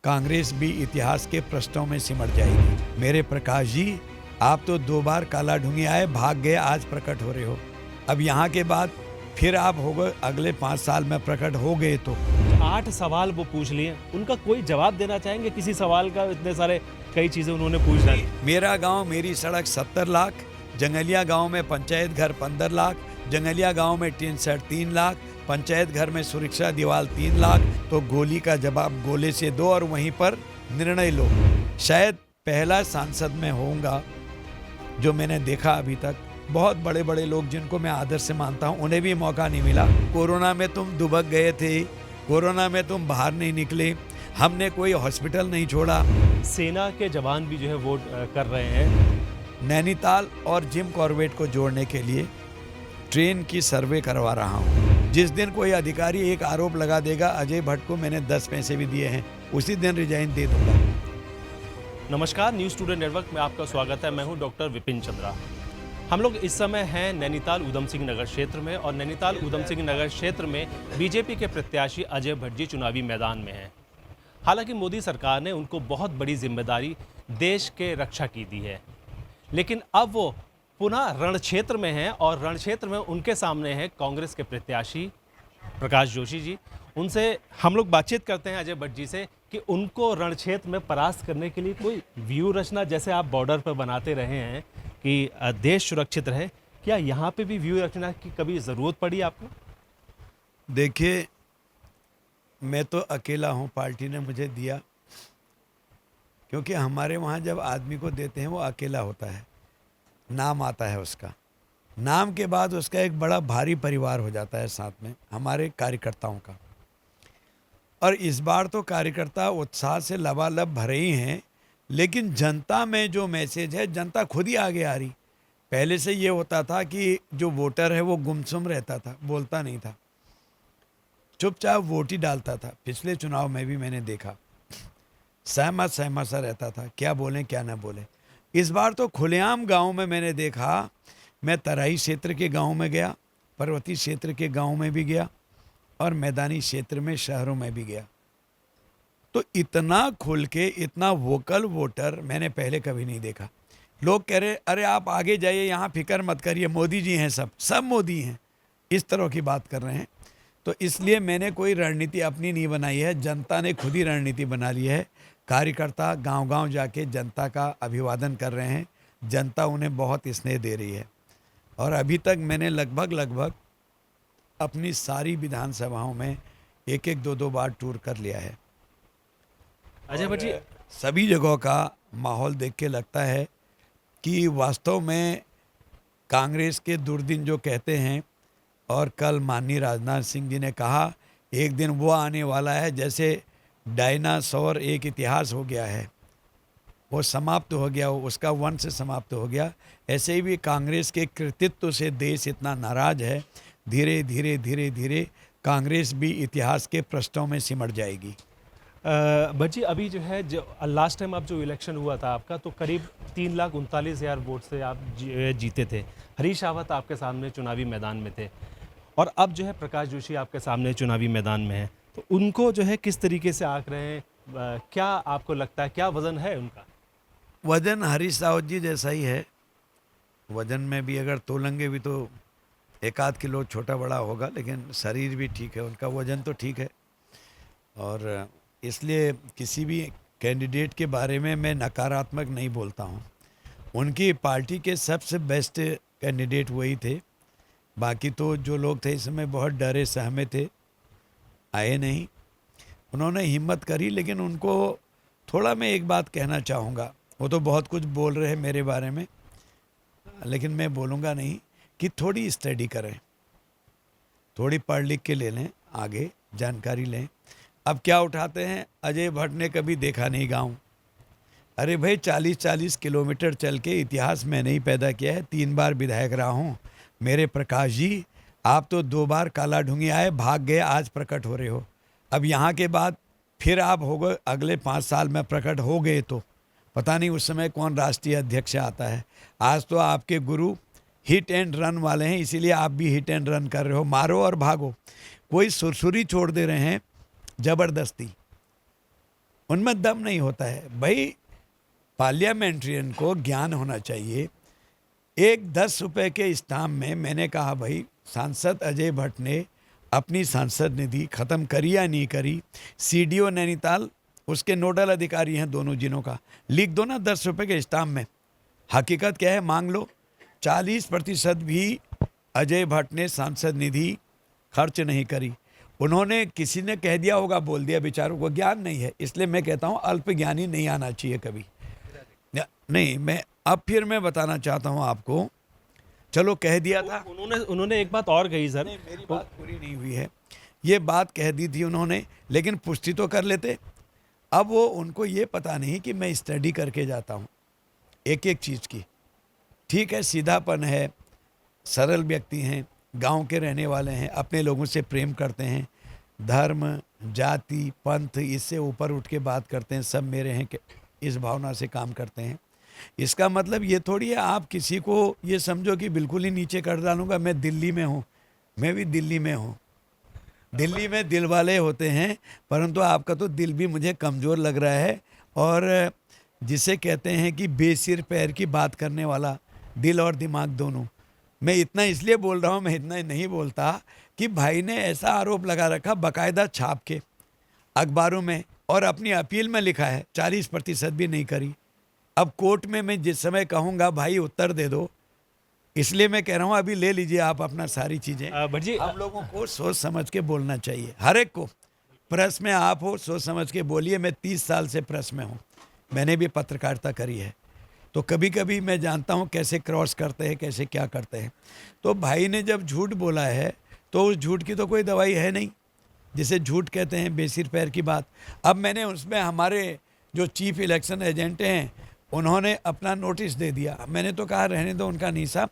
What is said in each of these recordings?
कांग्रेस भी इतिहास के पृष्ठों में सिमट जाएगी। मेरे प्रकाश जी, आप तो 2 बार काला ढूंढी आए, भाग गए, आज प्रकट हो रहे हो। अब यहाँ के बाद फिर आप हो गए, अगले 5 साल में प्रकट हो गए तो 8 सवाल वो पूछ लिए, उनका कोई जवाब देना चाहेंगे किसी सवाल का? इतने सारे कई चीजें उन्होंने पूछ डाली। मेरा गांव मेरी सड़क 70 लाख, जंगलिया गांव में पंचायत घर 15 लाख, जंगलिया गांव में टीन सेट 3 लाख, पंचायत घर में सुरक्षा दीवार 3 लाख। तो गोली का जवाब गोले से दो और वहीं पर निर्णय लो। शायद पहला सांसद में होऊंगा जो मैंने देखा अभी तक। बहुत बड़े बड़े लोग जिनको मैं आदर से मानता हूं, उन्हें भी मौका नहीं मिला। कोरोना में तुम दुबक गए थे, कोरोना में तुम बाहर नहीं निकले, हमने कोई हॉस्पिटल नहीं छोड़ा। सेना के जवान भी जो है वोट कर रहे हैं। नैनीताल और जिम कॉर्बेट को जोड़ने के लिए ट्रेन की सर्वे करवा रहा हूँ। जिस दिन कोई अधिकारी एक आरोप लगा देगा, अजय भट्ट को मैंने 10 पैसे भी दिए हैं, उसी दिन रिजाइन दे दूंगा। नमस्कार, न्यूज़ टुडे नेटवर्क में आपका स्वागत है। मैं हूं डॉक्टर विपिन चंद्रा। हम लोग इस समय हैं नैनीताल उधम सिंह नगर क्षेत्र में, और नैनीताल उधम सिंह नगर क्षेत्र में बीजेपी के प्रत्याशी अजय भट्ट जी चुनावी मैदान में हैं। हालांकि मोदी सरकार ने उनको बहुत बड़ी जिम्मेदारी देश के रक्षा की दी है, लेकिन अब वो पुनः रण क्षेत्र में हैं, और रण क्षेत्र में उनके सामने है कांग्रेस के प्रत्याशी प्रकाश जोशी जी। उनसे हम लोग बातचीत करते हैं अजय भट्ट जी से कि उनको रण क्षेत्र में परास्त करने के लिए कोई व्यू रचना, जैसे आप बॉर्डर पर बनाते रहे हैं कि देश सुरक्षित रहे, क्या यहाँ पे भी व्यू रचना की कभी ज़रूरत पड़ी आपको? देखिए, मैं तो अकेला हूँ, पार्टी ने मुझे दिया, क्योंकि हमारे वहाँ जब आदमी को देते हैं वो अकेला होता है, नाम आता है उसका, नाम के बाद उसका एक बड़ा भारी परिवार हो जाता है साथ में हमारे कार्यकर्ताओं का। और इस बार तो कार्यकर्ता उत्साह से लबालब भरे ही हैं, लेकिन जनता में जो मैसेज है, जनता खुद ही आगे आ रही। पहले से ये होता था कि जो वोटर है वो गुमसुम रहता था, बोलता नहीं था, चुपचाप वोट ही डालता था। पिछले चुनाव में भी मैंने देखा, सहमत सा रहता था, क्या बोलें क्या ना बोलें। इस बार तो खुलेआम गांव में मैंने देखा। मैं तराई क्षेत्र के गांव में गया, पर्वतीय क्षेत्र के गांव में भी गया, और मैदानी क्षेत्र में शहरों में भी गया। तो इतना खुल के, इतना वोकल वोटर मैंने पहले कभी नहीं देखा। लोग कह रहे, अरे आप आगे जाइए, यहाँ फिक्र मत करिए, मोदी जी हैं, सब मोदी हैं, इस तरह की बात कर रहे हैं। तो इसलिए मैंने कोई रणनीति अपनी नहीं बनाई है, जनता ने खुद ही रणनीति बना ली है। कार्यकर्ता गांव-गांव जाके जनता का अभिवादन कर रहे हैं, जनता उन्हें बहुत स्नेह दे रही है। और अभी तक मैंने लगभग अपनी सारी विधानसभाओं में 1-1, 2-2 बार टूर कर लिया है। अजय भट्ट जी, सभी जगहों का माहौल देख के लगता है कि वास्तव में कांग्रेस के दुर्दिन जो कहते हैं, और कल माननीय राजनाथ सिंह जी ने कहा एक दिन वो आने वाला है जैसे डायनासोर एक इतिहास हो गया है, वो समाप्त हो गया, उसका वंश समाप्त हो गया। ऐसे ही भी कांग्रेस के कृतित्व से देश इतना नाराज है, धीरे धीरे कांग्रेस भी इतिहास के पृष्ठों में सिमट जाएगी। भट्ट जी, अभी जो है, जो लास्ट टाइम आप जो इलेक्शन हुआ था आपका, तो करीब 3,39,000 वोट से आप जीते थे। हरीश रावत आपके सामने चुनावी मैदान में थे, और अब जो है प्रकाश जोशी आपके सामने चुनावी मैदान में है। तो उनको जो है किस तरीके से आंक रहे हैं, क्या आपको लगता है, क्या वजन है उनका? वजन हरीश रावत जी जैसा ही है। वजन में भी अगर तोलेंगे भी तो 1-8 किलो छोटा बड़ा होगा, लेकिन शरीर भी ठीक है, उनका वजन तो ठीक है। और इसलिए किसी भी कैंडिडेट के बारे में मैं नकारात्मक नहीं बोलता हूँ। उनकी पार्टी के सबसे बेस्ट कैंडिडेट वही थे। बाकी तो जो लोग थे इस समय बहुत डरे सहमे थे, आए नहीं। उन्होंने हिम्मत करी, लेकिन उनको थोड़ा मैं एक बात कहना चाहूँगा। वो तो बहुत कुछ बोल रहे हैं मेरे बारे में, लेकिन मैं बोलूँगा नहीं, कि थोड़ी स्टडी करें, थोड़ी पढ़ लिख के ले लें, आगे जानकारी लें। अब क्या उठाते हैं, अजय भट्ट ने कभी देखा नहीं गांव। अरे भाई, 40-40 किलोमीटर चल के इतिहास मैंने ही पैदा किया है, 3 बार विधायक रहा हूँ। मेरे प्रकाश जी, आप तो 2 बार काला ढूंढी आए, भाग गए, आज प्रकट हो रहे हो। अब यहाँ के बाद फिर आप हो गए, अगले 5 साल में प्रकट हो गए तो पता नहीं उस समय कौन राष्ट्रीय अध्यक्ष आता है। आज तो आपके गुरु हिट एंड रन वाले हैं, इसीलिए आप भी हिट एंड रन कर रहे हो, मारो और भागो। कोई सुरसुरी छोड़ दे रहे हैं जबरदस्ती। उनमें दम नहीं होता है भाई। पार्लियामेंट्रियन को ज्ञान होना चाहिए। एक 10 रुपए के स्टाम्प में मैंने कहा भाई सांसद अजय भट्ट ने अपनी सांसद निधि खत्म करी या नहीं करी, सीडीओ नैनीताल उसके नोडल अधिकारी हैं दोनों जिलों का, लिख दो ना 10 रुपए के स्टाम्प में। हकीकत क्या है मांग लो। 40% भी अजय भट्ट ने सांसद निधि खर्च नहीं करी। उन्होंने किसी ने कह दिया होगा, बोल दिया, बेचारों को ज्ञान नहीं है। इसलिए मैं कहता हूँ अल्प ज्ञानी नहीं आना चाहिए कभी। नहीं, मैं बताना चाहता हूँ आपको। चलो कह दिया था। उन्होंने एक बात और कही सर। नहीं, मेरी बात पूरी नहीं हुई है। ये बात कह दी थी उन्होंने, लेकिन पुष्टि तो कर लेते। अब वो उनको ये पता नहीं कि मैं स्टडी करके जाता हूँ एक एक चीज़ की। ठीक है, सीधापन है, सरल व्यक्ति हैं, गांव के रहने वाले हैं, अपने लोगों से प्रेम करते हैं, धर्म जाति पंथ इससे ऊपर उठ के बात करते हैं, सब मेरे हैं कि इस भावना से काम करते हैं। इसका मतलब ये थोड़ी है आप किसी को ये समझो कि बिल्कुल ही नीचे कर डालूंगा। मैं दिल्ली में हूँ, मैं भी दिल्ली में हूँ। दिल्ली में दिल वाले होते हैं, परंतु आपका तो दिल भी मुझे कमज़ोर लग रहा है। और जिसे कहते हैं कि बेसिर पैर की बात करने वाला, दिल और दिमाग दोनों। मैं इतना इसलिए बोल रहा हूँ, मैं इतना नहीं बोलता कि भाई ने ऐसा आरोप लगा रखा बाकायदा छाप के अखबारों में, और अपनी अपील में लिखा है 40% भी नहीं करी। अब कोर्ट में मैं जिस समय कहूँगा भाई उत्तर दे दो, इसलिए मैं कह रहा हूँ अभी ले लीजिए आप अपना सारी चीज़ें। भट्ट जी, हम लोगों को सोच समझ के बोलना चाहिए, हर एक को। प्रेस में आप हो, सोच समझ के बोलिए। मैं 30 साल से प्रेस में हूँ, मैंने भी पत्रकारिता करी है, तो कभी कभी मैं जानता हूँ कैसे क्रॉस करते हैं, कैसे क्या करते हैं। तो भाई ने जब झूठ बोला है तो उस झूठ की तो कोई दवाई है नहीं, जिसे झूठ कहते हैं, बेसिर पैर की बात। अब मैंने उसमें हमारे जो चीफ इलेक्शन एजेंट हैं उन्होंने अपना नोटिस दे दिया। मैंने तो कहा रहने दो उनका नहीं साहब।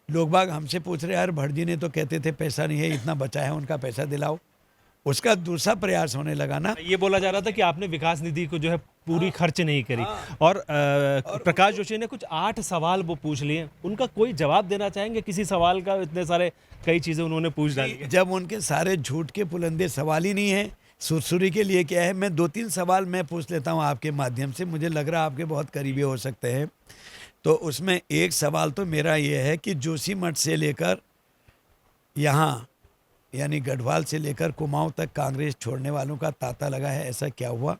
लोग बाग हमसे पूछ रहे यार भट्ट जी ने तो कहते थे पैसा नहीं है, इतना बचा है, उनका पैसा दिलाओ। उसका दूसरा प्रयास होने लगा ना। ये बोला जा रहा था कि आपने विकास निधि को जो है पूरी खर्च नहीं करी। और प्रकाश जोशी ने कुछ 8 सवाल वो पूछ लिए, उनका कोई जवाब देना चाहेंगे किसी सवाल का? इतने सारे कई चीजें उन्होंने पूछ डाली। जब उनके सारे झूठ के पुलंदे सवाल ही नहीं है, सुरसुरी के लिए क्या है। मैं 2-3 सवाल मैं पूछ लेता हूँ आपके माध्यम से, मुझे लग रहा है आपके बहुत करीबी हो सकते हैं। तो उसमें एक सवाल तो मेरा ये है कि जोशीमठ से लेकर यहाँ यानी गढ़वाल से लेकर कुमाऊं तक कांग्रेस छोड़ने वालों का तांता लगा है, ऐसा क्या हुआ?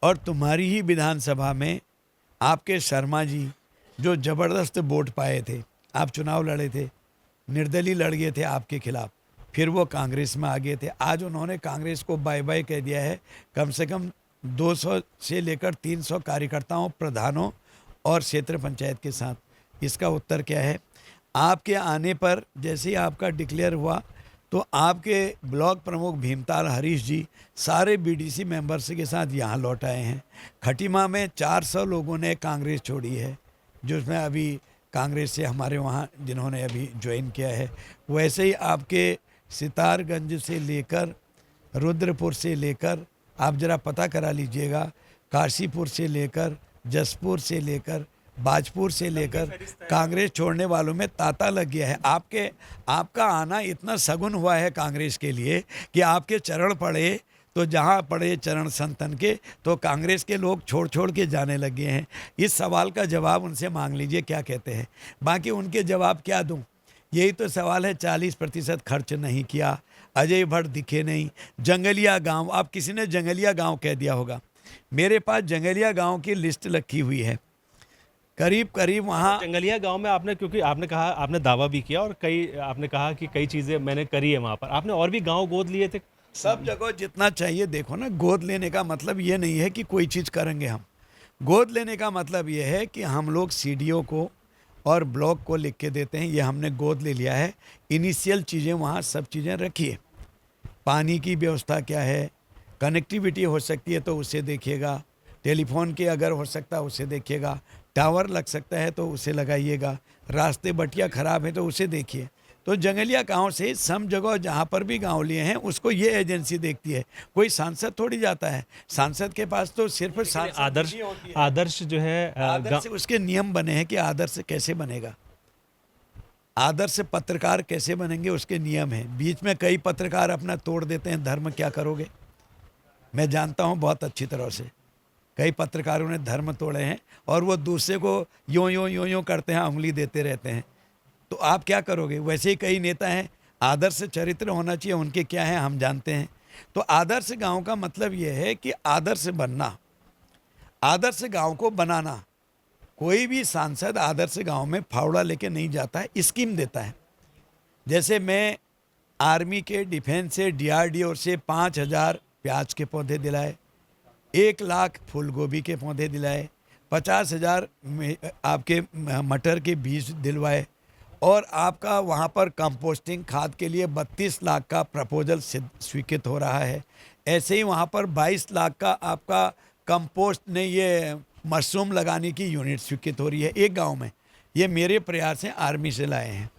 और तुम्हारी ही विधानसभा में आपके शर्मा जी जो ज़बरदस्त वोट पाए थे, आप चुनाव लड़े थे, निर्दलीय लड़ गए थे आपके खिलाफ, फिर वो कांग्रेस में आ गए थे। आज उन्होंने कांग्रेस को बाय बाय कह दिया है। कम से कम 200 से लेकर 300 कार्यकर्ताओं, प्रधानों और क्षेत्र पंचायत के साथ। इसका उत्तर क्या है? आपके आने पर जैसे ही आपका डिक्लेयर हुआ तो आपके ब्लॉक प्रमुख भीमताल हरीश जी सारे बीडीसी मेंबर्स के साथ यहाँ लौट आए हैं। खटीमा में 400 लोगों ने कांग्रेस छोड़ी है, जो उसमें अभी कांग्रेस से हमारे वहाँ जिन्होंने अभी ज्वाइन किया है। वैसे ही आपके सितारगंज से लेकर रुद्रपुर से लेकर आप ज़रा पता करा लीजिएगा, काशीपुर से लेकर जसपुर से लेकर बाजपुर से लेकर कांग्रेस छोड़ने वालों में तांता लग गया है। आपका आना इतना सगुन हुआ है कांग्रेस के लिए कि आपके चरण पड़े तो जहाँ पड़े चरण संतन के, तो कांग्रेस के लोग छोड़ छोड़ के जाने लगे हैं। इस सवाल का जवाब उनसे मांग लीजिए क्या कहते हैं। बाकी उनके जवाब क्या दूं? यही तो सवाल है। 40% खर्च नहीं किया, अजय भट्ट दिखे नहीं, जंगलिया गांव, आप किसी ने जंगलिया गांव कह दिया होगा। मेरे पास जंगलिया गांव की लिस्ट रखी हुई है, करीब करीब वहाँ जंगलिया गांव में आपने, क्योंकि आपने कहा, आपने दावा भी किया और आपने कहा कि कई चीज़ें मैंने करी है वहाँ पर, आपने और भी गांव गोद लिए थे? सब जगह जितना चाहिए। देखो ना, गोद लेने का मतलब ये नहीं है कि कोई चीज़ करेंगे हम। गोद लेने का मतलब ये है कि हम लोग सीडीओ को और ब्लॉक को लिख के देते हैं, ये हमने गोद ले लिया है। इनिशियल चीज़ें वहाँ सब चीज़ें रखिए। पानी की व्यवस्था क्या है, कनेक्टिविटी हो सकती है तो उसे देखिएगा, टेलीफोन के अगर हो सकता है उसे देखिएगा, टावर लग सकता है तो उसे लगाइएगा, रास्ते बटिया ख़राब है तो उसे देखिए। तो जंगलिया गांव से सम जगह जहाँ पर भी गांव लिए हैं उसको ये एजेंसी देखती है। कोई सांसद थोड़ी जाता है, सांसद के पास तो सिर्फ आदर्श जो है आदर्श उसके नियम बने हैं कि आदर्श कैसे बनेगा, आदर्श पत्रकार कैसे बनेंगे, उसके नियम हैं। बीच में कई पत्रकार अपना तोड़ देते हैं, धर्म क्या करोगे? मैं जानता हूँ बहुत अच्छी तरह से। कई पत्रकारों ने धर्म तोड़े हैं और वो दूसरे को यूं करते हैं, उंगली देते रहते हैं। तो आप क्या करोगे? वैसे ही कई नेता हैं, आदर्श चरित्र होना चाहिए, उनके क्या है हम जानते हैं। तो आदर्श गांव का मतलब ये है कि आदर्श बनना, आदर्श गांव को बनाना। कोई भी सांसद आदर्श गांव में फावड़ा लेके नहीं जाता है, स्कीम देता है। जैसे मैं आर्मी के डिफेंस से, DRDO से 5,000 प्याज के पौधे दिलाए, 1,00,000 फूल गोभी के पौधे दिलाए, 50,000 आपके मटर के बीज दिलवाए, और आपका वहाँ पर कंपोस्टिंग खाद के लिए 32 लाख का प्रपोजल स्वीकृत हो रहा है। ऐसे ही वहाँ पर 22 लाख का आपका कंपोस्ट ने ये मशरूम लगाने की यूनिट स्वीकृत हो रही है एक गांव में। ये मेरे प्रयास हैं, आर्मी से लाए हैं,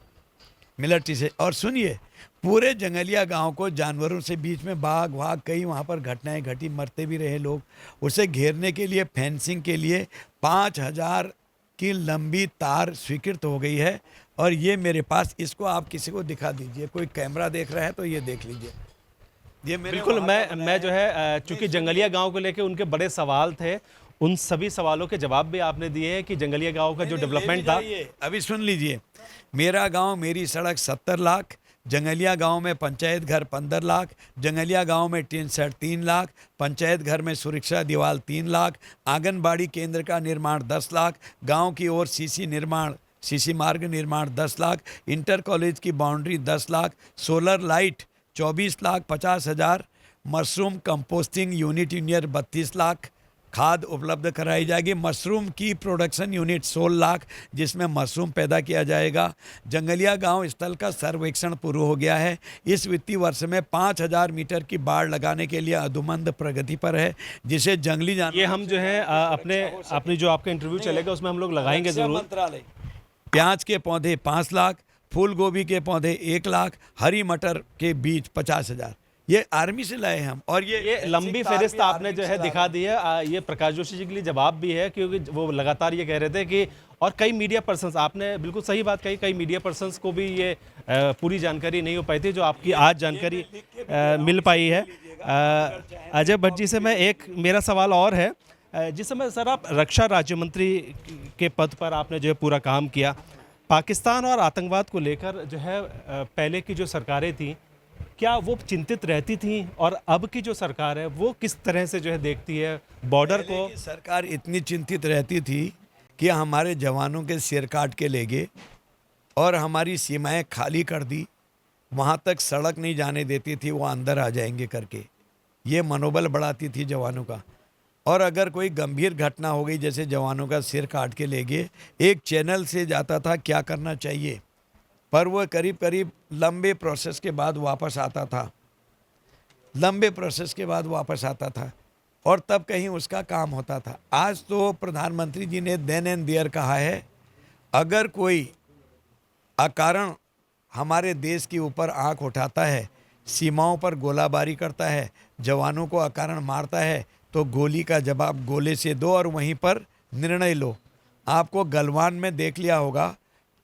मिलिट्री से। और सुनिए, पूरे जंगलिया गांव को जानवरों से, बीच में बाघ वाघ कई वहाँ पर घटनाएं घटी, मरते भी रहे लोग। उसे घेरने के लिए, फेंसिंग के लिए 5,000 की लंबी तार स्वीकृत हो गई है। और ये मेरे पास, इसको आप किसी को दिखा दीजिए, कोई कैमरा देख रहा है तो ये देख लीजिए। ये मेरे बिल्कुल, वहाँ का मैं जो है चूंकि जंगलिया गांव को लेके उनके बड़े सवाल थे, उन सभी सवालों के जवाब भी आपने दिए हैं कि जंगलिया गांव का जो डेवलपमेंट था। अभी सुन लीजिए, मेरा गांव मेरी सड़क 70 लाख, जंगलिया गांव में पंचायत घर 15 लाख, जंगलिया गांव में टीन सेट 3 लाख, पंचायत घर में सुरक्षा दीवार 3 लाख, आंगनबाड़ी केंद्र का निर्माण 10 लाख, गांव की ओर सीसी मार्ग निर्माण 10 लाख, इंटर कॉलेज की boundary 10 lakh, solar light 24,50,000, mushroom composting unit engineer 32 lakh, खाद उपलब्ध कराई जाएगी, मशरूम की प्रोडक्शन यूनिट 16 लाख जिसमें मशरूम पैदा किया जाएगा। जंगलिया गांव स्थल का सर्वेक्षण पूरा हो गया है। इस वित्तीय वर्ष में 5,000 मीटर की बाड़ लगाने के लिए अधुमंद प्रगति पर है, जिसे जंगली जानवर, ये हम जो है अपने जो आपका इंटरव्यू चलेगा उसमें हम लोग लगाएंगे जरूर। मंत्रालय, प्याज के पौधे 5 लाख, फूल गोभी के पौधे 1 लाख, हरी मटर के बीज 50,000। ये आर्मी से लाए हम। और ये लंबी फहरिस्त आपने जो है दिखा दी है। ये प्रकाश जोशी जी के लिए जवाब भी है, क्योंकि वो लगातार ये कह रहे थे कि, और कई मीडिया पर्सन्स, आपने बिल्कुल सही बात कही, कई मीडिया पर्सन्स को भी ये पूरी जानकारी नहीं हो पाई थी, जो आपकी आज जानकारी मिल पाई है। अजय भट्ट जी से मैं मेरा सवाल और है, जिस समय सर आप रक्षा राज्य मंत्री के पद पर आपने जो है पूरा काम किया, पाकिस्तान और आतंकवाद को लेकर जो है पहले की जो सरकारें थी, क्या वो चिंतित रहती थी, और अब की जो सरकार है वो किस तरह से जो है देखती है बॉर्डर को? सरकार इतनी चिंतित रहती थी कि हमारे जवानों के सिर काट के ले गए और हमारी सीमाएं खाली कर दी, वहाँ तक सड़क नहीं जाने देती थी, वो अंदर आ जाएंगे करके। ये मनोबल बढ़ाती थी जवानों का। और अगर कोई गंभीर घटना हो गई, जैसे जवानों का सिर काट के ले गए, एक चैनल से जाता था क्या करना चाहिए, पर वो करीब करीब लंबे प्रोसेस के बाद वापस आता था, लंबे प्रोसेस के बाद वापस आता था, और तब कहीं उसका काम होता था। आज तो प्रधानमंत्री जी ने देन एंड देयर कहा है, अगर कोई अकारण हमारे देश के ऊपर आंख उठाता है, सीमाओं पर गोलाबारी करता है, जवानों को अकारण मारता है, तो गोली का जवाब गोले से दो और वहीं पर निर्णय लो। आपको गलवान में देख लिया होगा,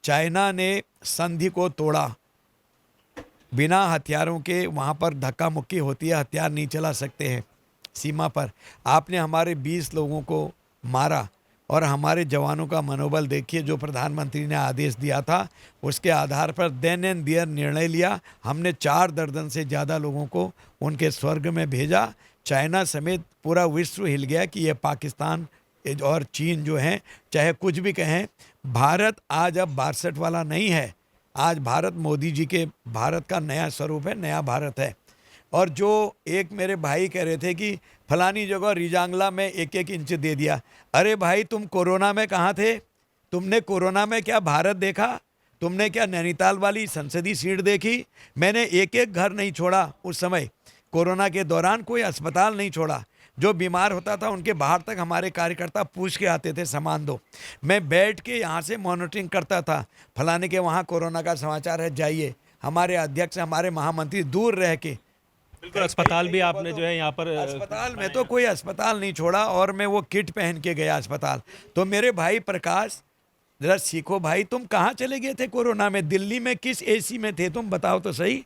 चाइना ने संधि को तोड़ा, बिना हथियारों के वहाँ पर धक्का मुक्की होती है, हथियार नहीं चला सकते हैं सीमा पर। आपने हमारे 20 लोगों को मारा, और हमारे जवानों का मनोबल देखिए, जो प्रधानमंत्री ने आदेश दिया था उसके आधार पर देन एंड देयर निर्णय लिया। हमने 4 दर्जन से ज़्यादा लोगों को उनके स्वर्ग में भेजा। चाइना समेत पूरा विश्व हिल गया कि ये पाकिस्तान और चीन जो हैं, चाहे कुछ भी कहें, भारत आज अब 62 वाला नहीं है। आज भारत मोदी जी के भारत का नया स्वरूप है, नया भारत है। और जो एक मेरे भाई कह रहे थे कि फलानी जगह रिजांगला में 1-1 इंच दे दिया। अरे भाई, तुम कोरोना में कहाँ थे? तुमने कोरोना में क्या भारत देखा? तुमने क्या नैनीताल वाली संसदीय सीट देखी? मैंने एक घर नहीं छोड़ा उस समय, कोरोना के दौरान कोई अस्पताल नहीं छोड़ा। जो बीमार होता था उनके बाहर तक हमारे कार्यकर्ता पूछ के आते थे, सामान दो। मैं बैठ के यहाँ से मॉनिटरिंग करता था, फलाने के वहाँ कोरोना का समाचार है, जाइए। हमारे अध्यक्ष, हमारे महामंत्री दूर रह के, बिल्कुल, अस्पताल भी आपने जो है यहाँ पर, अस्पताल में तो कोई अस्पताल नहीं छोड़ा, और मैं वो किट पहन के गया अस्पताल। तो मेरे भाई प्रकाश, जरा सीखो भाई, तुम कहाँ चले गए थे कोरोना में? दिल्ली में किस एसी में थे तुम, बताओ तो सही।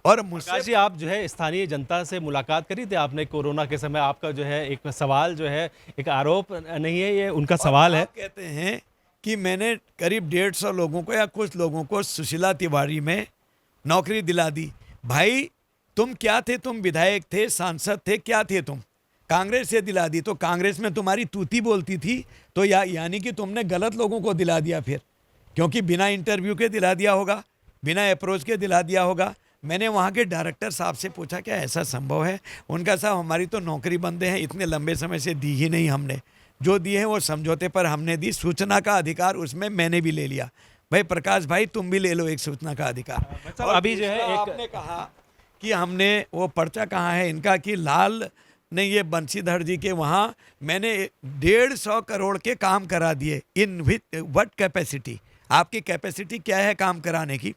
और मुझसे प्रकाश जी, आप जो है स्थानीय जनता से मुलाकात करी थी आपने कोरोना के समय? आपका जो है एक सवाल जो है, एक आरोप नहीं है, ये उनका और सवाल है। आप कहते हैं कि मैंने करीब 150 लोगों को या कुछ लोगों को सुशीला तिवारी में नौकरी दिला दी। भाई तुम क्या थे? तुम विधायक थे, सांसद थे, क्या थे तुम? कांग्रेस से दिला दी तो कांग्रेस में तुम्हारी तूती बोलती थी, तो यानी कि तुमने गलत लोगों को दिला दिया फिर, क्योंकि बिना इंटरव्यू के दिला दिया होगा, बिना अप्रोच के दिला दिया होगा। मैंने वहाँ के डायरेक्टर साहब से पूछा क्या ऐसा संभव है? उनका साहब हमारी तो नौकरी बंदे हैं, इतने लंबे समय से दी ही नहीं हमने, जो दी है वो समझौते पर हमने दी, सूचना का अधिकार उसमें मैंने भी ले लिया। भाई प्रकाश भाई तुम भी ले लो एक सूचना का अधिकार। मतलब और अभी जो है दूसरा एक आपने कहा कि हमने वो पर्चा कहाँ है इनका कि लाल ने ये बंशीधर जी के वहाँ मैंने 150 करोड़ के काम करा दिए। In with what capacity? आपकी कैपेसिटी क्या है काम कराने की?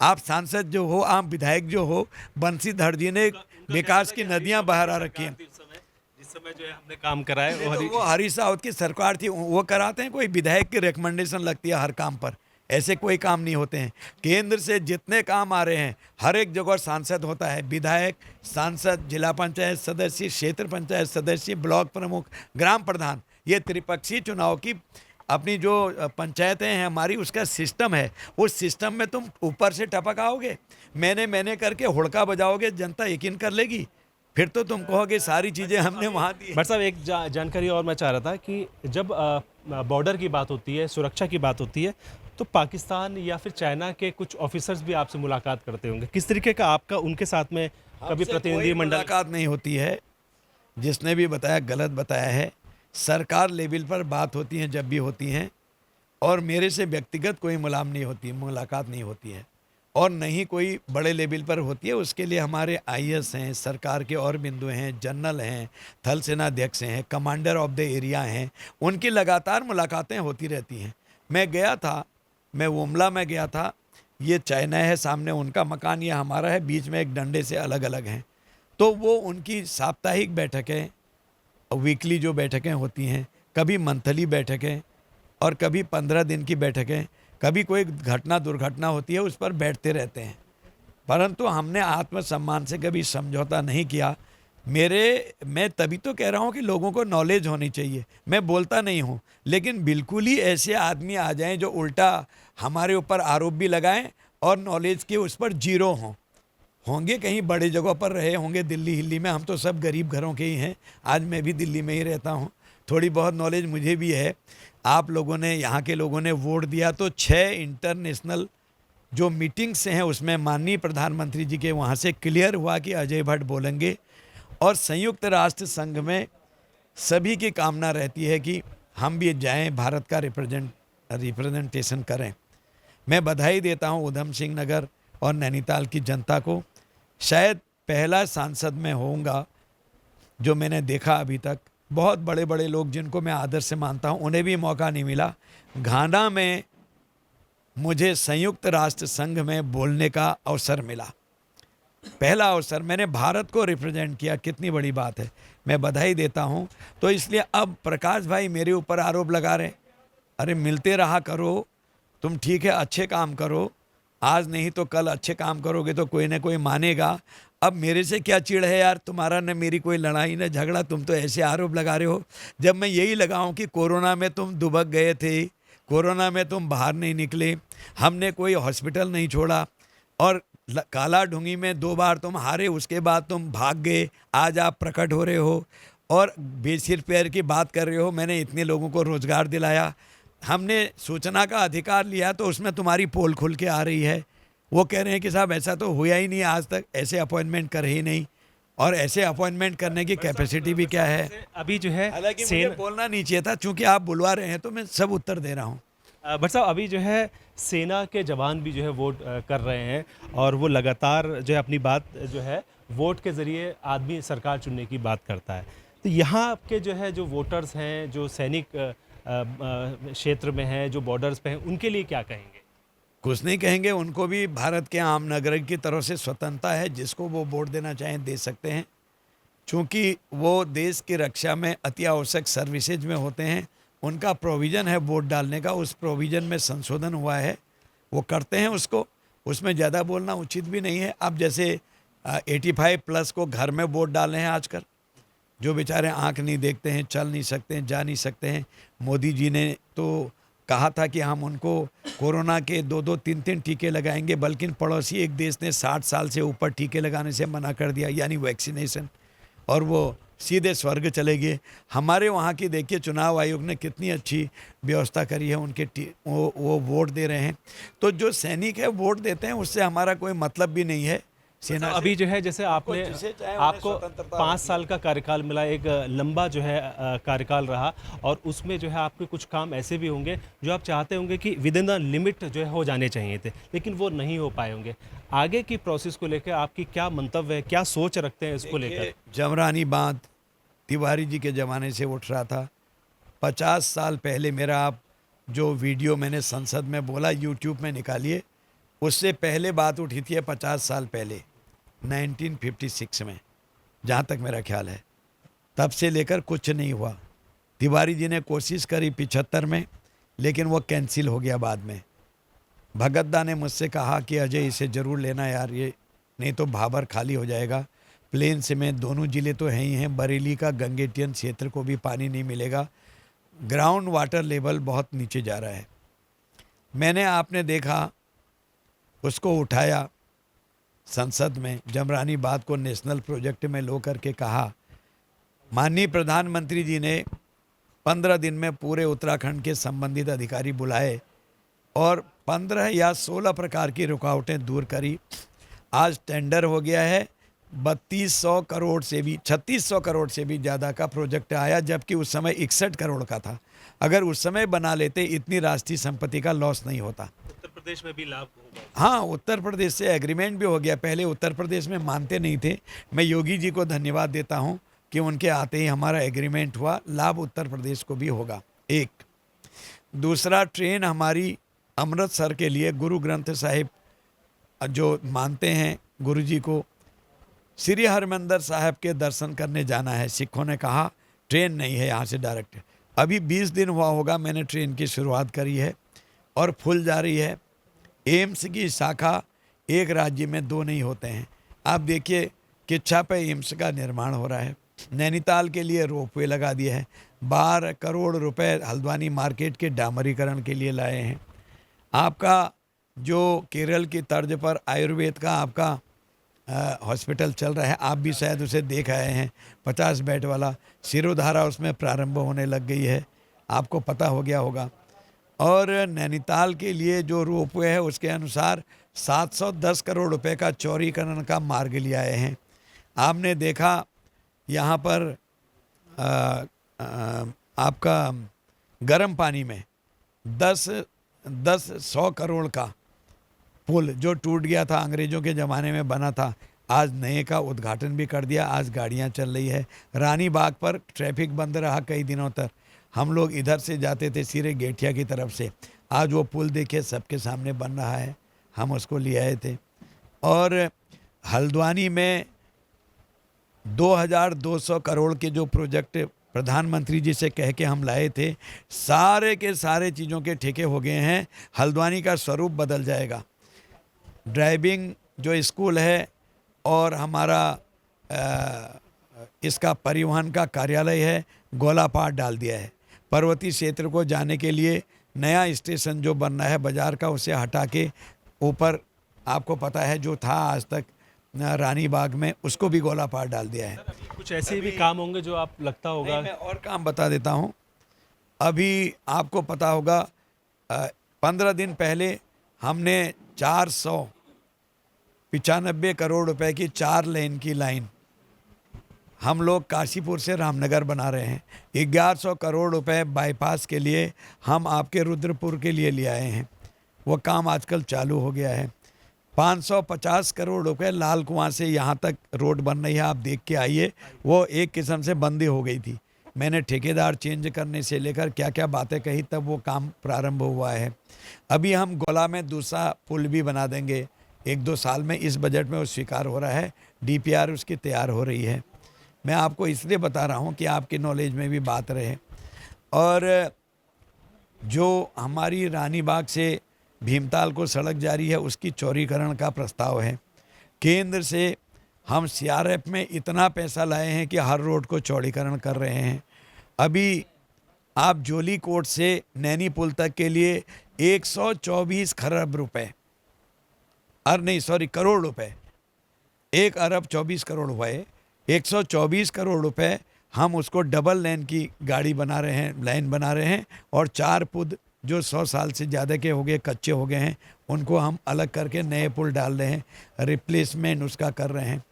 आप सांसद जो हो, आप विधायक जो हो, बंशीधर जी ने विकास की नदियां बहा रखी हैं। जिस समय जो है हमने काम कराए वो हरीश रावत की सरकार थी, वो कराते हैं? कोई विधायक की रिकमेंडेशन लगती है हर काम पर? ऐसे कोई काम नहीं होते हैं। केंद्र से जितने काम आ रहे हैं हर एक जगह सांसद होता है, विधायक, सांसद, जिला पंचायत सदस्य, क्षेत्र पंचायत सदस्य, ब्लॉक प्रमुख, ग्राम प्रधान, ये त्रिपक्षीय चुनाव की अपनी जो पंचायतें हैं हमारी, उसका सिस्टम है। उस सिस्टम में तुम ऊपर से टपक आओगे, मैंने करके हुड़का बजाओगे, जनता यकीन कर लेगी? फिर तो तुम कहोगे सारी चीज़ें हमने वहाँ दी। बट साहब, एक जानकारी और मैं चाह रहा था कि जब बॉर्डर की बात होती है, सुरक्षा की बात होती है, तो पाकिस्तान या फिर चाइना के कुछ ऑफिसर्स भी आपसे मुलाकात करते होंगे। किस तरीके का आपका उनके साथ में कभी हमसे प्रतिनिधि कोई मंडल? मुलाकात नहीं होती है। जिसने भी बताया गलत बताया है। सरकार लेवल पर बात होती है जब भी होती हैं, और मेरे से व्यक्तिगत कोई मुलाकात नहीं होती है, और नहीं कोई बड़े लेवल पर होती है। उसके लिए हमारे आईएएस हैं, सरकार के और बिंदु हैं, जनरल हैं, थल सेनाध्यक्ष हैं, कमांडर ऑफ द एरिया हैं, उनकी लगातार मुलाकातें होती रहती हैं। मैं गया था, मैं वोमला में गया था। ये चाइना है सामने, उनका मकान, ये हमारा है, बीच में एक डंडे से अलग अलग हैं। तो वो उनकी साप्ताहिक बैठकें, वीकली जो बैठकें होती हैं, कभी मंथली बैठकें और कभी 15 दिन की बैठकें, कभी कोई घटना दुर्घटना होती है उस पर बैठते रहते हैं। परंतु हमने आत्मसम्मान से कभी समझौता नहीं किया। मैं तभी तो कह रहा हूँ कि लोगों को नॉलेज होनी चाहिए। मैं बोलता नहीं हूँ, लेकिन बिल्कुल ही ऐसे आदमी आ जाएं जो उल्टा हमारे ऊपर आरोप भी लगाएं और नॉलेज के उस पर जीरो होंगे कहीं बड़े जगहों पर रहे होंगे, दिल्ली हिल्ली में। हम तो सब गरीब घरों के ही हैं, आज मैं भी दिल्ली में ही रहता हूँ, थोड़ी बहुत नॉलेज मुझे भी है। आप लोगों ने, यहाँ के लोगों ने वोट दिया तो 6 इंटरनेशनल जो मीटिंग्स हैं उसमें माननीय प्रधानमंत्री जी के वहाँ से क्लियर हुआ कि अजय भट्ट बोलेंगे, और संयुक्त राष्ट्र संघ में सभी की कामना रहती है कि हम भी जाएं, भारत का रिप्रेजेंटेशन करें। मैं बधाई देता हूं उधम सिंह नगर और नैनीताल की जनता को। शायद पहला सांसद मैं होऊंगा जो मैंने देखा अभी तक। बहुत बड़े बड़े लोग जिनको मैं आदर से मानता हूं, उन्हें भी मौका नहीं मिला। घाना में मुझे संयुक्त राष्ट्र संघ में बोलने का अवसर मिला, पहला अवसर। मैंने भारत को रिप्रेजेंट किया, कितनी बड़ी बात है, मैं बधाई देता हूं। तो इसलिए अब प्रकाश भाई मेरे ऊपर आरोप लगा रहे, अरे मिलते रहा करो तुम, ठीक है, अच्छे काम करो, आज नहीं तो कल अच्छे काम करोगे तो कोई ना कोई मानेगा। अब मेरे से क्या चिढ़ है यार, तुम्हारा न मेरी कोई लड़ाई न झगड़ा, तुम तो ऐसे आरोप लगा रहे हो। जब मैं यही लगाऊं कि कोरोना में तुम दुबक गए थे, कोरोना में तुम बाहर नहीं निकले, हमने कोई हॉस्पिटल नहीं छोड़ा, और काला ढूंगी में 2 बार तुम हारे, उसके बाद तुम भाग गए, आज आप प्रकट हो रहे हो और बेसिर पैर की बात कर रहे हो। मैंने इतने लोगों को रोजगार दिलाया, हमने सूचना का अधिकार लिया, तो उसमें तुम्हारी पोल खुल के आ रही है। वो कह रहे हैं कि साहब ऐसा तो हुआ ही नहीं आज तक, ऐसे अपॉइंटमेंट करे ही नहीं, और ऐसे अपॉइंटमेंट करने की कैपेसिटी भी क्या है। अभी जो है हालांकि मुझे बोलना नहीं चाहिए था, चूंकि आप बुलवा रहे हैं तो मैं सब उत्तर दे रहा हूँ। भट्ट साहब, अभी जो है सेना के जवान भी जो है वोट कर रहे हैं, और वो लगातार जो है अपनी बात जो है वोट के ज़रिए आदमी सरकार चुनने की बात करता है। तो यहाँ के जो है जो वोटर्स हैं, जो सैनिक क्षेत्र में हैं, जो बॉर्डर्स पे हैं, उनके लिए क्या कहेंगे? कुछ नहीं कहेंगे, उनको भी भारत के आम नागरिक की तरफ से स्वतंत्रता है, जिसको वो वोट देना चाहें दे सकते हैं, क्योंकि वो देश की रक्षा में अति आवश्यक सर्विसेज में होते हैं। उनका प्रोविज़न है वोट डालने का, उस प्रोविज़न में संशोधन हुआ है, वो करते हैं उसको। उसमें ज़्यादा बोलना उचित भी नहीं है। अब जैसे 85+ को घर में वोट डाले हैं आजकल, जो बेचारे आंख नहीं देखते हैं, चल नहीं सकते हैं, जा नहीं सकते हैं। मोदी जी ने तो कहा था कि हम उनको कोरोना के 2-2 3-3 टीके लगाएंगे, बल्कि पड़ोसी एक देश ने 60 साल से ऊपर टीके लगाने से मना कर दिया, यानी वैक्सीनेशन, और वो सीधे स्वर्ग चले गए। हमारे वहाँ की देखिए चुनाव आयोग ने कितनी अच्छी व्यवस्था करी है, उनके वो वोट दे रहे हैं। तो जो सैनिक है वोट देते हैं, उससे हमारा कोई मतलब भी नहीं है सेना से। अभी जो है जैसे आपने जिसे चाहे उन्हें आपको स्वतंत्रता 5 होती है। साल का कार्यकाल मिला, एक लंबा जो है कार्यकाल रहा, और उसमें जो है आपके कुछ काम ऐसे भी होंगे जो आप चाहते होंगे कि विद इन द लिमिट जो है हो जाने चाहिए थे, लेकिन वो नहीं हो पाए होंगे। आगे की प्रोसेस को लेकर आपकी क्या मंतव्य है, क्या सोच रखते हैं इसको लेकर? देखिए, जमरानी बांध तिवारी जी के ज़माने से उठ रहा था। 50 साल पहले मेरा आप जो वीडियो मैंने संसद में बोला यूट्यूब में निकालिए, उससे पहले बात उठी थी 50 साल पहले 1956 में, जहाँ तक मेरा ख्याल है। तब से लेकर कुछ नहीं हुआ। तिवारी जी ने कोशिश करी 75 में, लेकिन वो कैंसिल हो गया बाद में। भगत दा ने मुझसे कहा कि अजय इसे ज़रूर लेना यार, ये नहीं तो भाबर खाली हो जाएगा। प्लेन से में दोनों ज़िले तो हैं ही हैं, बरेली का गंगेटियन क्षेत्र को भी पानी नहीं मिलेगा। ग्राउंड वाटर लेवल बहुत नीचे जा रहा है। मैंने आपने देखा उसको उठाया संसद में, जमरानी बात को नेशनल प्रोजेक्ट में लो करके कहा। माननीय प्रधानमंत्री जी ने 15 दिन में पूरे उत्तराखंड के संबंधित अधिकारी बुलाए और 15 या 16 प्रकार की रुकावटें दूर करी। आज टेंडर हो गया है, 3200 करोड़ से भी 3600 करोड़ से भी ज़्यादा का प्रोजेक्ट आया, जबकि उस समय 61 करोड़ का था। अगर उस समय बना लेते इतनी राष्ट्रीय संपत्ति का लॉस नहीं होता। उत्तर प्रदेश में भी लाभ होगा। हाँ, उत्तर प्रदेश से एग्रीमेंट भी हो गया। पहले उत्तर प्रदेश में मानते नहीं थे। मैं योगी जी को धन्यवाद देता हूँ कि उनके आते ही हमारा एग्रीमेंट हुआ। लाभ उत्तर प्रदेश को भी होगा। एक दूसरा, ट्रेन हमारी अमृतसर के लिए गुरु ग्रंथ साहिब जो मानते हैं गुरु जी को, श्री हरमंदिर साहब के दर्शन करने जाना है। सिखों ने कहा ट्रेन नहीं है यहाँ से डायरेक्ट। अभी 20 दिन हुआ होगा मैंने ट्रेन की शुरुआत करी है और फुल जा रही है। एम्स की शाखा एक राज्य में 2 नहीं होते हैं। आप देखिए किच्छा पे एम्स का निर्माण हो रहा है। नैनीताल के लिए रोपवे लगा दिया है। 12 करोड़ रुपए हल्द्वानी मार्केट के डामरीकरण के लिए लाए हैं। आपका जो केरल की तर्ज पर आयुर्वेद का आपका हॉस्पिटल चल रहा है, आप भी शायद उसे देख आए हैं, 50 बेड वाला। सिरोधारा उसमें प्रारंभ होने लग गई है, आपको पता हो गया होगा। और नैनीताल के लिए जो रोपवे है उसके अनुसार 710 करोड़ रुपए का चौड़ीकरण का मार्ग ले आए हैं। आपने देखा यहाँ पर आपका गर्म पानी में 100 करोड़ का पुल जो टूट गया था, अंग्रेज़ों के ज़माने में बना था, आज नए का उद्घाटन भी कर दिया। आज गाड़ियाँ चल रही है। रानी बाग पर ट्रैफिक बंद रहा कई दिनों तक। हम लोग इधर से जाते थे सीधे गेठिया की तरफ से। आज वो पुल देखिए सबके सामने बन रहा है, हम उसको ले आए थे। और हल्द्वानी में 2200 करोड़ के जो प्रोजेक्ट प्रधानमंत्री जी से कह के हम लाए थे, सारे के सारे चीज़ों के ठेके हो गए हैं। हल्द्वानी का स्वरूप बदल जाएगा। ड्राइविंग जो स्कूल है और हमारा इसका परिवहन का कार्यालय है, गोलापाट डाल दिया है। पर्वतीय क्षेत्र को जाने के लिए नया स्टेशन जो बनना है बाजार का, उसे हटा के ऊपर आपको पता है जो था आज तक रानी बाग में, उसको भी गोलापाट डाल दिया है। कुछ ऐसे भी काम होंगे जो आप लगता होगा। मैं और काम बता देता हूँ। अभी आपको पता होगा 15 दिन पहले हमने 495 करोड़ रुपए की 4 लेन की लाइन हम लोग काशीपुर से रामनगर बना रहे हैं। 1100 करोड़ रुपए बाईपास के लिए हम आपके रुद्रपुर के लिए ले आए हैं। वो काम आजकल चालू हो गया है। 550 करोड़ रुपए लाल कुआं से यहाँ तक रोड बन रही है, आप देख के आइए। वो एक किस्म से बंदी हो गई थी। मैंने ठेकेदार चेंज करने से लेकर क्या क्या बातें कही, तब वो काम प्रारंभ हुआ है। अभी हम गोला में दूसरा पुल भी बना देंगे 1-2 साल में। इस बजट में वो स्वीकार हो रहा है, DPR उसकी तैयार हो रही है। मैं आपको इसलिए बता रहा हूँ कि आपकी नॉलेज में भी बात रहे। और जो हमारी रानी बाग से भीमताल को सड़क जारी है, उसकी चौड़ीकरण का प्रस्ताव है। केंद्र से हम सीआरएफ में इतना पैसा लाए हैं कि हर रोड को चौड़ीकरण कर रहे हैं। अभी आप जोली कोट से नैनी पुल तक के लिए 124 खरब रुपए, नहीं सॉरी, करोड़ रुपए, 1 अरब 24 करोड़ हुए, 124 करोड़ रुपए हम उसको डबल लेन की गाड़ी बना रहे हैं, लाइन बना रहे हैं। और 4 पुल जो 100 साल से ज़्यादा के हो गए, कच्चे हो गए हैं, उनको हम अलग करके नए पुल डाल रहे हैं, रिप्लेसमेंट उसका कर रहे हैं।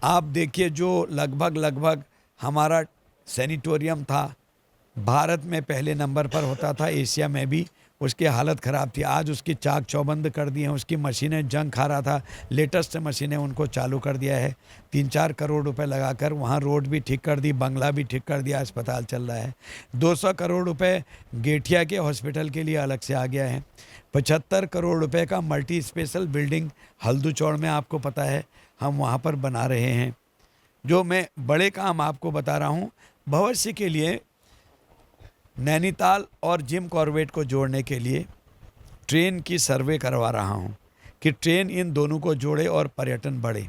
आप देखिए, जो लगभग हमारा सैनिटोरियम था, भारत में पहले नंबर पर होता था, एशिया में भी, उसकी हालत ख़राब थी। आज उसकी चाक चौबंद कर दी हैं, उसकी मशीनें जंग खा रहा था, लेटेस्ट मशीनें उनको चालू कर दिया है। 3-4 करोड़ रुपए लगाकर वहाँ रोड भी ठीक कर दी, बंगला भी ठीक कर दिया, अस्पताल चल रहा है। 200 करोड़ रुपए गेठिया के हॉस्पिटल के लिए अलग से आ गया है। 75 करोड़ रुपए का मल्टी स्पेशल बिल्डिंग हल्दूचौड़ में, आपको पता है, हम वहाँ पर बना रहे हैं। जो मैं बड़े काम आपको बता रहा हूँ, भविष्य के लिए नैनीताल और जिम कॉर्बेट को जोड़ने के लिए ट्रेन की सर्वे करवा रहा हूं कि ट्रेन इन दोनों को जोड़े और पर्यटन बढ़े।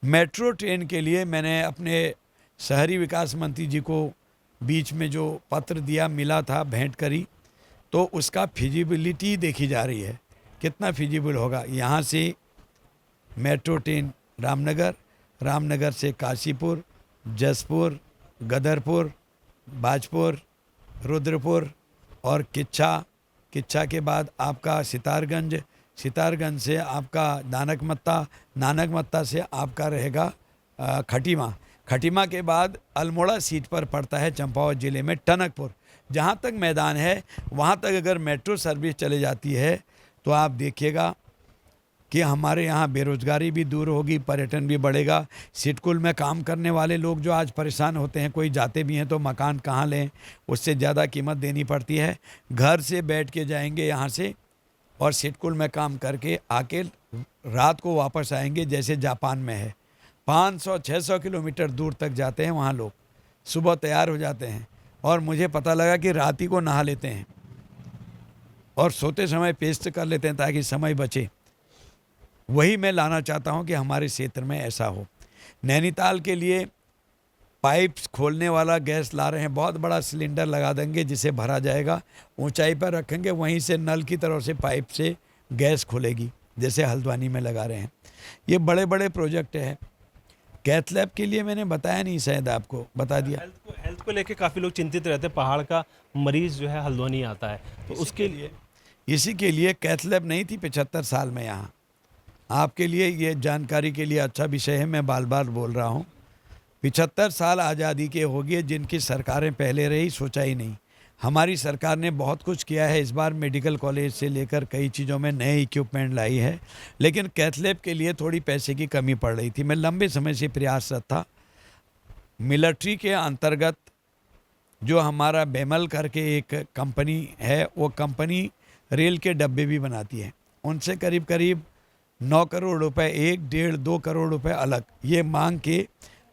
मेट्रो ट्रेन के लिए मैंने अपने शहरी विकास मंत्री जी को बीच में जो पत्र दिया, मिला था, भेंट करी, तो उसका फिजिबिलिटी देखी जा रही है, कितना फिजिबल होगा। यहाँ से मेट्रो ट्रेन रामनगर, रामनगर से काशीपुर, जसपुर, गदरपुर, बाजपुर, रुद्रपुर और किच्छा के बाद आपका सितारगंज, सितारगंज से आपका नानकमत्ता, नानकमत्ता से आपका रहेगा खटीमा के बाद अल्मोड़ा सीट पर पड़ता है चंपावत ज़िले में टनकपुर। जहाँ तक मैदान है वहाँ तक अगर मेट्रो सर्विस चले जाती है तो आप देखिएगा कि हमारे यहाँ बेरोजगारी भी दूर होगी, पर्यटन भी बढ़ेगा। सिडकुल में काम करने वाले लोग जो आज परेशान होते हैं, कोई जाते भी हैं तो मकान कहाँ लें, उससे ज़्यादा कीमत देनी पड़ती है। घर से बैठ के जाएंगे यहाँ से और सिडकुल में काम करके आके रात को वापस आएंगे, जैसे जापान में है। 500-600 किलोमीटर दूर तक जाते हैं वहाँ लोग, सुबह तैयार हो जाते हैं और मुझे पता लगा कि रात ही को नहा लेते हैं और सोते समय पेस्ट कर लेते हैं ताकि समय बचे। वही मैं लाना चाहता हूं कि हमारे क्षेत्र में ऐसा हो। नैनीताल के लिए पाइप्स खोलने वाला गैस ला रहे हैं, बहुत बड़ा सिलेंडर लगा देंगे जिसे भरा जाएगा, ऊंचाई पर रखेंगे, वहीं से नल की तरफ से पाइप से गैस खुलेगी, जैसे हल्द्वानी में लगा रहे हैं। ये बड़े बड़े प्रोजेक्ट हैं। कैथ लैब के लिए मैंने बताया नहीं, शायद आपको बता दिया। हेल्थ को लेके काफ़ी लोग चिंतित रहते हैं, पहाड़ का मरीज जो है हल्द्वानी आता है, तो उसके लिए इसी के लिए कैथ लैब नहीं थी 75 साल में यहाँ। आपके लिए ये जानकारी के लिए अच्छा विषय है, मैं बार बार बोल रहा हूँ। 75 साल आज़ादी के हो गए, जिनकी सरकारें पहले रही, सोचा ही नहीं। हमारी सरकार ने बहुत कुछ किया है। इस बार मेडिकल कॉलेज से लेकर कई चीज़ों में नए इक्विपमेंट लाई है, लेकिन कैथ लैब के लिए थोड़ी पैसे की कमी पड़ रही थी। मैं लंबे समय से प्रयासरत था। मिलिट्री के अंतर्गत जो हमारा बेमल करके एक कंपनी है, वो कंपनी रेल के डब्बे भी बनाती है, उनसे करीब करीब 9 करोड़ रुपए, 1-1.5-2 करोड़ रुपए अलग ये मांग के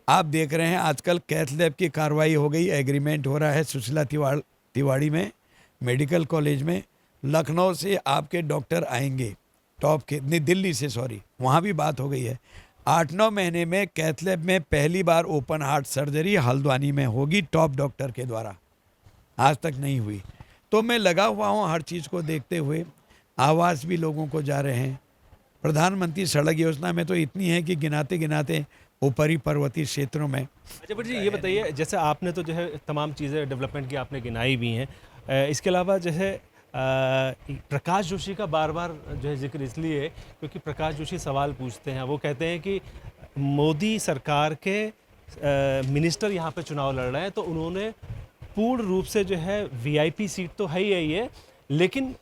आप देख रहे हैं। आजकल कैथ लैब की कार्रवाई हो गई, एग्रीमेंट हो रहा है सुशीला तिवाड़ी में, मेडिकल कॉलेज में। लखनऊ से आपके डॉक्टर आएंगे, टॉप के, नहीं दिल्ली से, सॉरी, वहाँ भी बात हो गई है। 8-9 महीने में कैथ लैब में पहली बार ओपन हार्ट सर्जरी हल्द्वानी में होगी, टॉप डॉक्टर के द्वारा, आज तक नहीं हुई। तो मैं लगा हुआ हूँ हर चीज़ को देखते हुए। आवास भी लोगों को जा रहे हैं। प्रधानमंत्री सड़क योजना में तो इतनी है कि गिनाते गिनाते ऊपरी पर्वतीय क्षेत्रों में। अच्छा बट जी ये बताइए, जैसे आपने तो जो है तमाम चीज़ें डेवलपमेंट की आपने गिनाई भी हैं, इसके अलावा जो है प्रकाश जोशी का बार बार जो है जिक्र इसलिए क्योंकि प्रकाश जोशी सवाल पूछते हैं। वो कहते हैं कि मोदी सरकार के मिनिस्टर यहाँ पे चुनाव लड़ रहे हैं, तो उन्होंने पूर्ण रूप से जो है वीआईपी सीट तो है ही है, लेकिन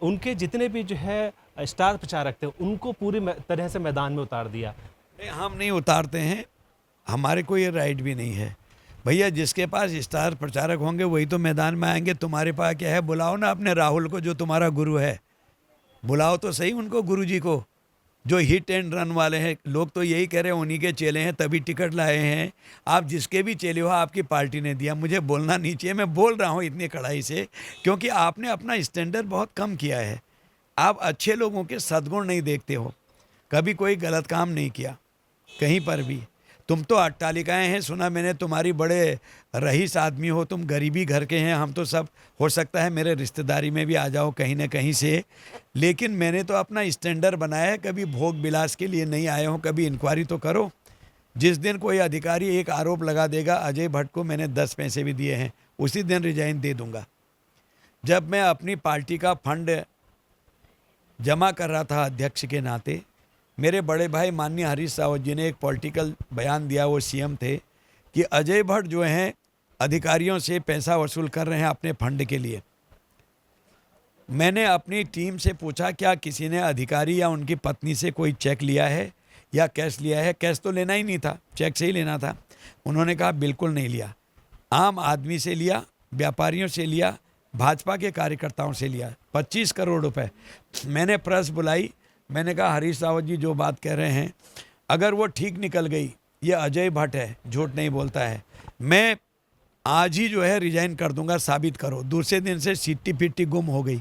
उनके जितने भी जो है स्टार प्रचारक थे उनको पूरी तरह से मैदान में उतार दिया। नहीं, हम नहीं उतारते हैं, हमारे को ये राइट भी नहीं है। भैया, जिसके पास स्टार प्रचारक होंगे वही तो मैदान में आएंगे। तुम्हारे पास क्या है? बुलाओ ना अपने राहुल को, जो तुम्हारा गुरु है, बुलाओ तो सही उनको, गुरुजी को, जो हिट एंड रन वाले हैं। लोग तो यही कह रहे हैं उन्हीं के चेले हैं तभी टिकट लाए हैं। आप जिसके भी चेले हो, आपकी पार्टी ने दिया। मुझे बोलना नहीं चाहिए, मैं बोल रहा हूँ इतनी कड़ाई से, क्योंकि आपने अपना स्टैंडर्ड बहुत कम किया है। आप अच्छे लोगों के सद्गुण नहीं देखते हो, कभी कोई गलत काम नहीं किया कहीं पर भी। तुम तो अट्टालिकाएं हैं, सुना मैंने तुम्हारी बड़े रईस आदमी हो, तुम गरीबी घर के हैं, हम तो सब हो सकता है मेरे रिश्तेदारी में भी आ जाओ कहीं ना कहीं से, लेकिन मैंने तो अपना स्टैंडर्ड बनाया है, कभी भोग विलास के लिए नहीं आए हो, कभी इंक्वायरी तो करो। जिस दिन कोई अधिकारी एक आरोप लगा देगा अजय भट्ट को मैंने 10 पैसे भी दिए हैं, उसी दिन रिजाइन दे दूंगा। जब मैं अपनी पार्टी का फंड जमा कर रहा था अध्यक्ष के नाते, मेरे बड़े भाई माननीय हरीश रावत जी ने एक पॉलिटिकल बयान दिया, वो सीएम थे, कि अजय भट्ट जो हैं अधिकारियों से पैसा वसूल कर रहे हैं अपने फंड के लिए। मैंने अपनी टीम से पूछा क्या किसी ने अधिकारी या उनकी पत्नी से कोई चेक लिया है या कैश लिया है? कैश तो लेना ही नहीं था, चेक से ही लेना था। उन्होंने कहा बिल्कुल नहीं लिया, आम आदमी से लिया, व्यापारियों से लिया, भाजपा के कार्यकर्ताओं से लिया 25 करोड़ रुपए। मैंने प्रेस बुलाई, मैंने कहा हरीश रावत जी जो बात कह रहे हैं अगर वो ठीक निकल गई, ये अजय भट्ट है, झूठ नहीं बोलता है, मैं आज ही जो है रिजाइन कर दूंगा, साबित करो। दूसरे दिन से सिट्टी पिट्टी गुम हो गई,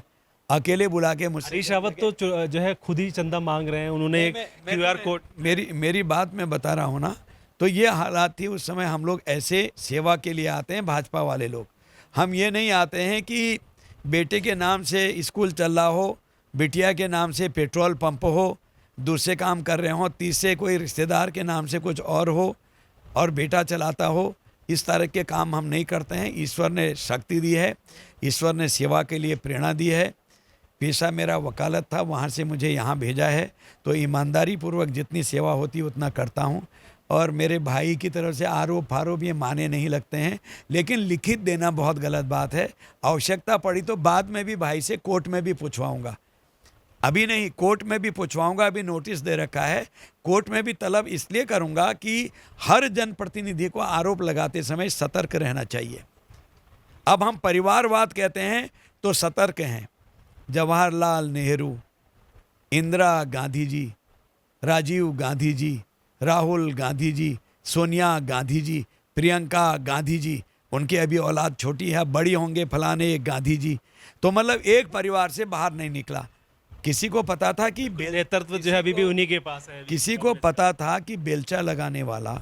अकेले बुला के मुझसे। हरीश रावत तो जो है खुद ही चंदा मांग रहे हैं, उन्होंने एक QR कोड। मेरी बात मैं बता रहा हूँ ना, तो ये हालात थी उस समय। हम लोग ऐसे सेवा के लिए आते हैं, भाजपा वाले लोग, हम ये नहीं आते हैं कि बेटे के नाम से स्कूल चल रहा हो, बिटिया के नाम से पेट्रोल पंप हो, दूसरे काम कर रहे हो, तीसरे कोई रिश्तेदार के नाम से कुछ और हो और बेटा चलाता हो। इस तरह के काम हम नहीं करते हैं। ईश्वर ने शक्ति दी है, ईश्वर ने सेवा के लिए प्रेरणा दी है। पेशा मेरा वकालत था, वहाँ से मुझे यहाँ भेजा है, तो ईमानदारी पूर्वक जितनी सेवा होती उतना करता हूँ। और मेरे भाई की तरफ से आरोप फारोप ये माने नहीं लगते हैं, लेकिन लिखित देना बहुत गलत बात है। आवश्यकता पड़ी तो बाद में भी भाई से कोर्ट में भी पूछवाऊंगा, अभी नहीं, कोर्ट में भी पूछवाऊंगा। अभी नोटिस दे रखा है, कोर्ट में भी तलब इसलिए करूंगा कि हर जनप्रतिनिधि को आरोप लगाते समय सतर्क रहना चाहिए। अब हम परिवारवाद कहते हैं तो सतर्क हैं। जवाहरलाल नेहरू, इंदिरा गांधी जी, राजीव गांधी जी, राहुल गांधी जी, सोनिया गांधी जी, प्रियंका गांधी जी, उनकी अभी औलाद छोटी है, बड़ी होंगे फलाने गांधी जी, तो मतलब एक परिवार से बाहर नहीं निकला। किसी को पता था कि नेतृत्व जो है अभी भी उन्हीं के पास है। किसी को पता था कि बेलचा लगाने वाला,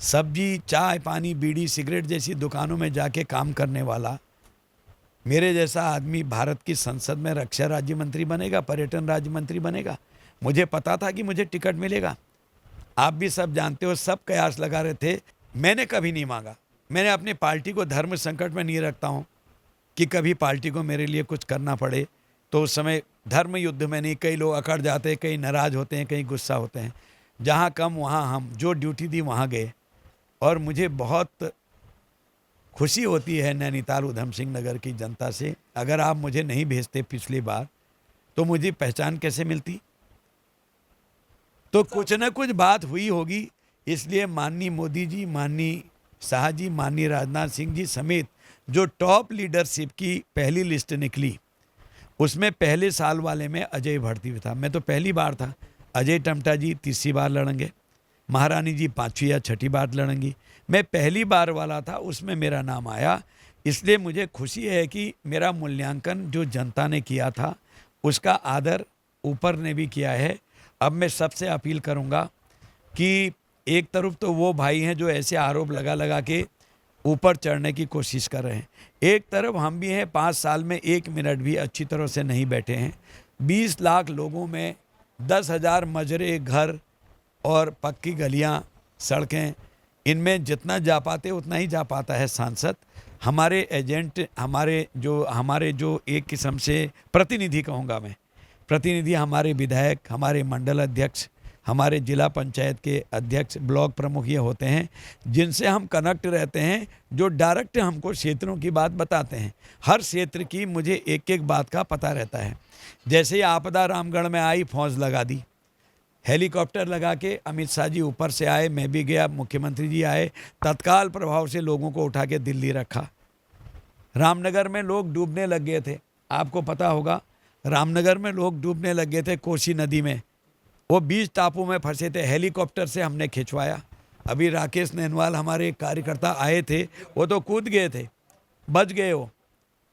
सब्जी, चाय, पानी, बीड़ी, सिगरेट जैसी दुकानों में जाके काम करने वाला मेरे जैसा आदमी भारत की संसद में रक्षा राज्य मंत्री बनेगा, पर्यटन राज्य मंत्री बनेगा। मुझे पता था कि मुझे टिकट मिलेगा। आप भी सब जानते हो, सब कयास लगा रहे थे। मैंने कभी नहीं मांगा। मैंने अपनी पार्टी को धर्म संकट में नहीं रखता हूँ कि कभी पार्टी को मेरे लिए कुछ करना पड़े। तो उस समय धर्म युद्ध में नहीं, कई लोग अकड़ जाते हैं, कई नाराज होते हैं, कई गुस्सा होते हैं। जहाँ कम वहाँ हम, जो ड्यूटी दी वहाँ गए। और मुझे बहुत खुशी होती है नैनीताल उधम सिंह नगर की जनता से। अगर आप मुझे नहीं भेजते पिछली बार तो मुझे पहचान कैसे मिलती? तो कुछ न कुछ बात हुई होगी, इसलिए माननीय मोदी जी, माननीय शाह जी, माननीय राजनाथ सिंह जी समेत जो टॉप लीडरशिप की पहली लिस्ट निकली, उसमें पहले साल वाले में अजय भट्ट भी था। मैं तो पहली बार था। अजय टमटा जी तीसरी बार लड़ेंगे, महारानी जी 5वीं या 6ठी बार लड़ेंगी। मैं पहली बार वाला था, उसमें मेरा नाम आया। इसलिए मुझे खुशी है कि मेरा मूल्यांकन जो जनता ने किया था उसका आदर ऊपर ने भी किया है। अब मैं सबसे अपील करूंगा कि एक तरफ तो वो भाई हैं जो ऐसे आरोप लगा लगा के ऊपर चढ़ने की कोशिश कर रहे हैं, एक तरफ हम भी हैं 5 साल में 1 मिनट भी अच्छी तरह से नहीं बैठे हैं। 20 लाख लोगों में 10,000 मजरे घर और पक्की गलियां, सड़कें, इनमें जितना जा पाते उतना ही जा पाता है सांसद। हमारे एजेंट, हमारे जो एक किस्म से प्रतिनिधि कहूँगा मैं, प्रतिनिधि हमारे विधायक, हमारे मंडल अध्यक्ष, हमारे जिला पंचायत के अध्यक्ष, ब्लॉक प्रमुख ये होते हैं जिनसे हम कनेक्ट रहते हैं, जो डायरेक्ट हमको क्षेत्रों की बात बताते हैं। हर क्षेत्र की मुझे एक एक बात का पता रहता है। जैसे ही आपदा रामगढ़ में आई, फौज लगा दी, हेलीकॉप्टर लगा के अमित शाह जी ऊपर से आए, मैं भी गया, मुख्यमंत्री जी आए, तत्काल प्रभाव से लोगों को उठा के दिल्ली रखा। रामनगर में लोग डूबने लग गए थे, आपको पता होगा, रामनगर में लोग डूबने लग गए थे कोसी नदी में, वो 20 टापू में फंसे थे, हेलीकॉप्टर से हमने खिंचवाया। अभी राकेश नैनवाल हमारे कार्यकर्ता आए थे, वो तो कूद गए थे, बच गए वो।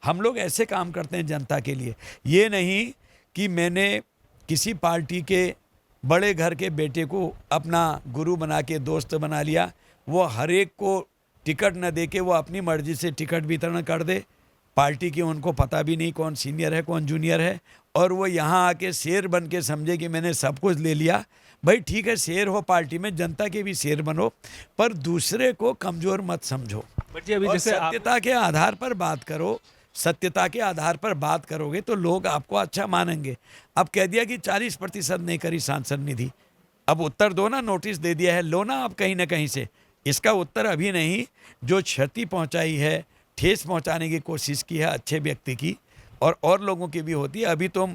हम लोग ऐसे काम करते हैं जनता के लिए, ये नहीं कि मैंने किसी पार्टी के बड़े घर के बेटे को अपना गुरु बना के दोस्त बना लिया। वो हर एक को टिकट न दे के वो अपनी मर्जी से टिकट वितरण कर दे। पार्टी की उनको पता भी नहीं कौन सीनियर है कौन जूनियर है, और वो यहाँ आके शेर बन के समझे कि मैंने सब कुछ ले लिया। भाई ठीक है, शेर हो पार्टी में, जनता के भी शेर बनो, पर दूसरे को कमज़ोर मत समझो। बट जी अभी और जैसे आप सत्यता के आधार पर बात करो। सत्यता के आधार पर बात करोगे तो लोग आपको अच्छा मानेंगे। अब कह दिया कि 40% नहीं करी सांसद निधि, अब उत्तर दो ना, नोटिस दे दिया है, लो ना आप कहीं ना कहीं से। इसका उत्तर अभी नहीं, जो क्षति पहुंचाई है, ठेस पहुंचाने की कोशिश की है अच्छे व्यक्ति की, और लोगों की भी होती है। अभी तो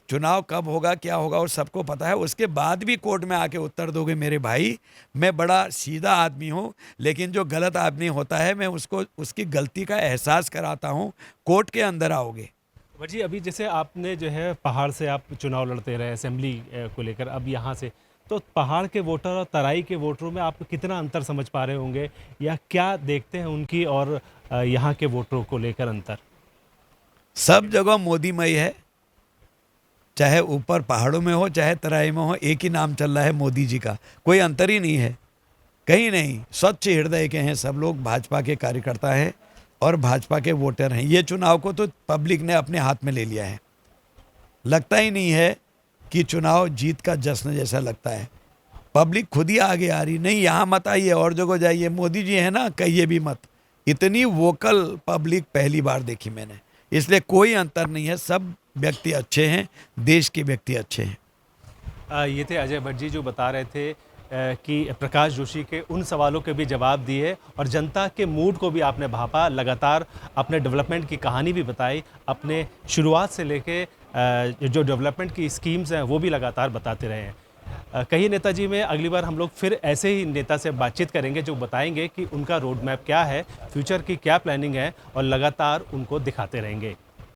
चुनाव कब होगा क्या होगा और सबको पता है, उसके बाद भी कोर्ट में आके उत्तर दोगे मेरे भाई। मैं बड़ा सीधा आदमी हूँ, लेकिन जो गलत आदमी होता है मैं उसको उसकी गलती का एहसास कराता हूँ। कोर्ट के अंदर आओगे। बट जी अभी जैसे आपने जो है पहाड़ से आप चुनाव लड़ते रहे असेंबली को लेकर, अब यहाँ से तो पहाड़ के वोटर और तराई के वोटरों में आप कितना अंतर समझ पा रहे होंगे, या क्या देखते हैं उनकी और यहाँ के वोटरों को लेकर अंतर? सब जगह मोदीमय है, चाहे ऊपर पहाड़ों में हो चाहे तराई में हो, एक ही नाम चल रहा है मोदी जी का। कोई अंतर ही नहीं है कहीं नहीं। स्वच्छ हृदय के हैं सब लोग, भाजपा के कार्यकर्ता हैं और भाजपा के वोटर हैं। ये चुनाव को तो पब्लिक ने अपने हाथ में ले लिया है। लगता ही नहीं है कि चुनाव जीत का जश्न जैसा लगता है। पब्लिक खुद ही आगे आ रही, नहीं यहाँ मत आइए और जगह जाइए, मोदी जी है ना कहिए भी मत। इतनी वोकल पब्लिक पहली बार देखी मैंने। इसलिए कोई अंतर नहीं है, सब व्यक्ति अच्छे हैं, देश के व्यक्ति अच्छे हैं। ये थे अजय भट्ट जी जो बता रहे थे कि प्रकाश जोशी के उन सवालों के भी जवाब दिए और जनता के मूड को भी आपने भापा। लगातार अपने डेवलपमेंट की कहानी भी बताई, अपने शुरुआत से लेके जो डेवलपमेंट की स्कीम्स हैं वो भी लगातार बताते रहे हैं। कहिए नेताजी में अगली बार हम लोग फिर ऐसे ही नेता से बातचीत करेंगे जो बताएंगे कि उनका रोड मैप क्या है, फ्यूचर की क्या प्लानिंग है, और लगातार उनको दिखाते रहेंगे।